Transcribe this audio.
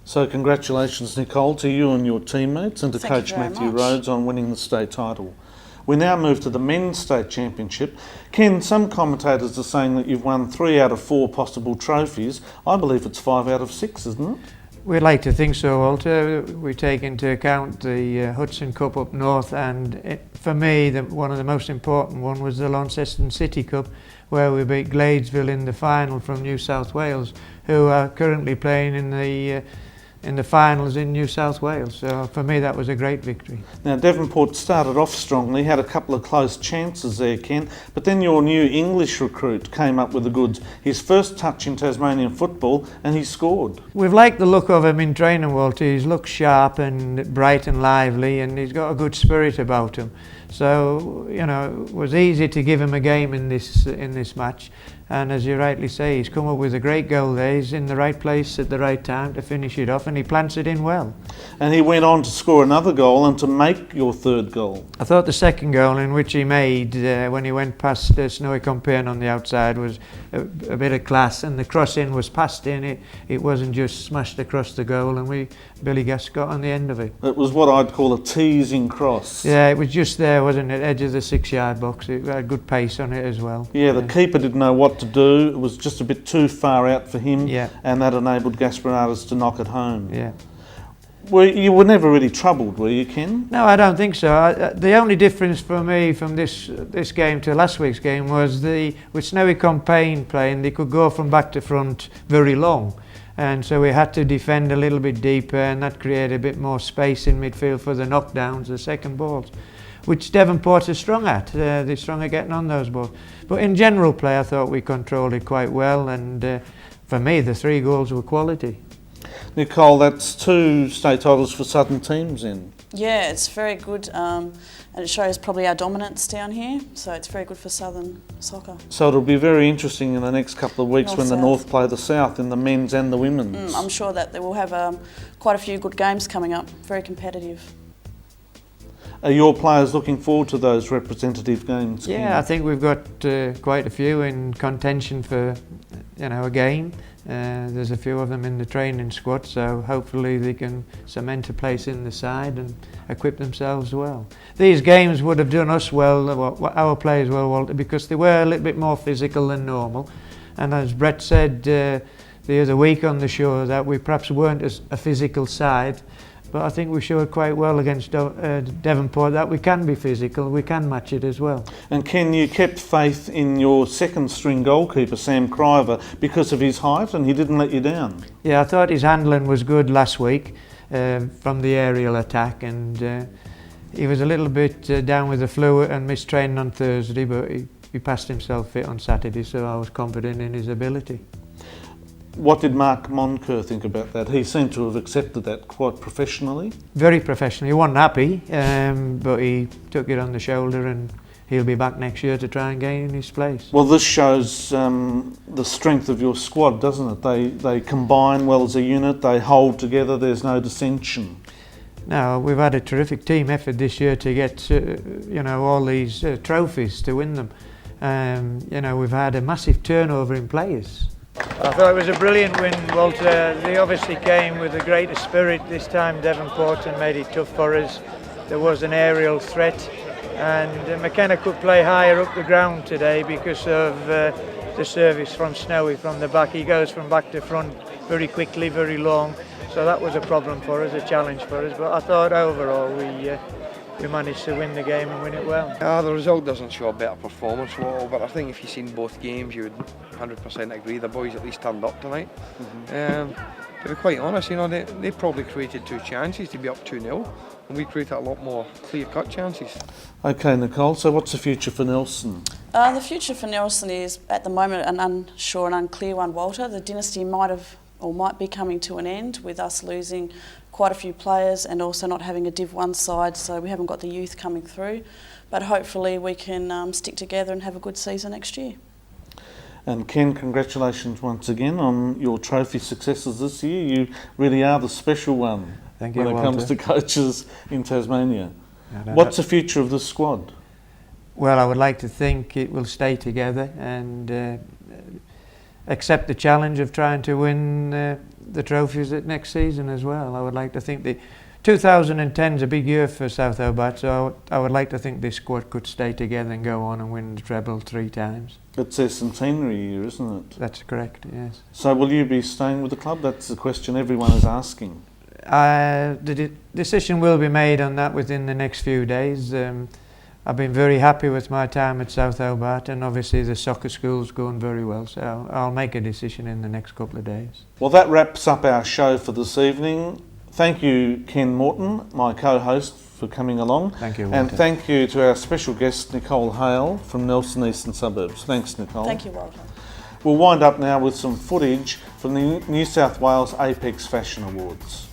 So congratulations, Nicole, to you and your teammates and to Coach Matthew Rhodes on winning the state title. We now move to the men's state championship. Ken, some commentators are saying that you've won 3 out of 4 possible trophies. I believe it's 5 out of 6, isn't it? We'd like to think so, Walter. We take into account the Hudson Cup up north, and for me, one of the most important one was the Launceston City Cup, where we beat Gladesville in the final from New South Wales, who are currently playing in the finals in New South Wales. So for me, that was a great victory. Now, Devonport started off strongly, had a couple of close chances there, Ken, but then your new English recruit came up with the goods. His first touch in Tasmanian football, and he scored. We've liked the look of him in training, Walter. He looks sharp and bright and lively, and he's got a good spirit about him. So, you know, it was easy to give him a game in this match. And as you rightly say, he's come up with a great goal there. He's in the right place at the right time to finish it off, and he plants it in well. And he went on to score another goal and to make your third goal. I thought the second goal, in which he made when he went past Snowy Compane on the outside, was a bit of class, and the cross-in was passed in. It wasn't just smashed across the goal, and Billy Guest got on the end of it. It was what I'd call a teasing cross. Yeah, it was just there, wasn't it? Edge of the 6-yard box. It had good pace on it as well. Yeah, the keeper didn't know what to do. It was just a bit too far out for him, and that enabled Gasparinatas to knock it home. Yeah. You were never really troubled, were you, Ken? No, I don't think so. The only difference for me from this game to last week's game was with Snowy Compane playing, they could go from back to front very long. And so we had to defend a little bit deeper, and that created a bit more space in midfield for the knockdowns, the second balls, which Devonport is strong at. They're strong at getting on those balls. But in general play, I thought we controlled it quite well, and for me, the 3 goals were quality. Nicole, that's 2 state titles for southern teams in. Yeah, it's very good, and it shows probably our dominance down here, so it's very good for southern soccer. So it'll be very interesting in the next couple of weeks when the North-South. North play the South in the men's and the women's. I'm sure that they will have quite a few good games coming up, very competitive. Are your players looking forward to those representative games? Yeah, Ken? I think we've got quite a few in contention for, a game. There's a few of them in the training squad, so hopefully they can cement a place in the side and equip themselves well. These games would have done us well, our players well, Walter, because they were a little bit more physical than normal. And as Brett said the other week on the show, that we perhaps weren't as a physical side, but I think we showed quite well against Devonport that we can be physical, we can match it as well. And Ken, you kept faith in your second string goalkeeper, Sam Criver, because of his height, and he didn't let you down. Yeah, I thought his handling was good last week from the aerial attack, and he was a little bit down with the flu and missed training on Thursday, but he passed himself fit on Saturday, so I was confident in his ability. What did Mark Moncur think about that? He seemed to have accepted that quite professionally. Very professional. He wasn't happy, but he took it on the shoulder, and he'll be back next year to try and gain his place. Well, this shows the strength of your squad, doesn't it? They combine well as a unit, they hold together, there's no dissension. No, we've had a terrific team effort this year to get all these trophies, to win them. We've had a massive turnover in players. I thought it was a brilliant win, Walter. They obviously came with a greater spirit this time, Devonport, and made it tough for us. There was an aerial threat, and McKenna could play higher up the ground today because of the service from Snowy from the back. He goes from back to front very quickly, very long, so that was a problem for us, a challenge for us. But I thought overall we managed to win the game and win it well. The result doesn't show a better performance, but I think if you've seen both games, you would 100% agree the boys at least turned up tonight. To be quite honest, they probably created 2 chances to be up 2-0, and we created a lot more clear-cut chances. Okay, Nicole, so what's the future for Nelson? The future for Nelson is, at the moment, an unsure and unclear one, Walter. The dynasty might be coming to an end with us losing quite a few players and also not having a Div 1 side, so we haven't got the youth coming through. But hopefully we can stick together and have a good season next year. And Ken, congratulations once again on your trophy successes this year. You really are the special one. Thank you, when it Walter. comes to coaches in Tasmania. What's the future of this squad? Well, I would like to think it will stay together and accept the challenge of trying to win the trophies at next season as well. I would like to think the 2010 is a big year for South Hobart, so I would like to think this squad could stay together and go on and win the treble 3 times. It's their centenary year, isn't it? That's correct, yes. So will you be staying with the club? That's the question everyone is asking. The decision will be made on that within the next few days. I've been very happy with my time at South Hobart, and obviously the soccer school's going very well, so I'll make a decision in the next couple of days. Well, that wraps up our show for this evening. Thank you, Ken Morton, my co-host, for coming along. Thank you, Walter. And thank you to our special guest, Nicole Hale from Nelson Eastern Suburbs. Thanks, Nicole. Thank you, Walter. We'll wind up now with some footage from the New South Wales Apex Fashion Awards.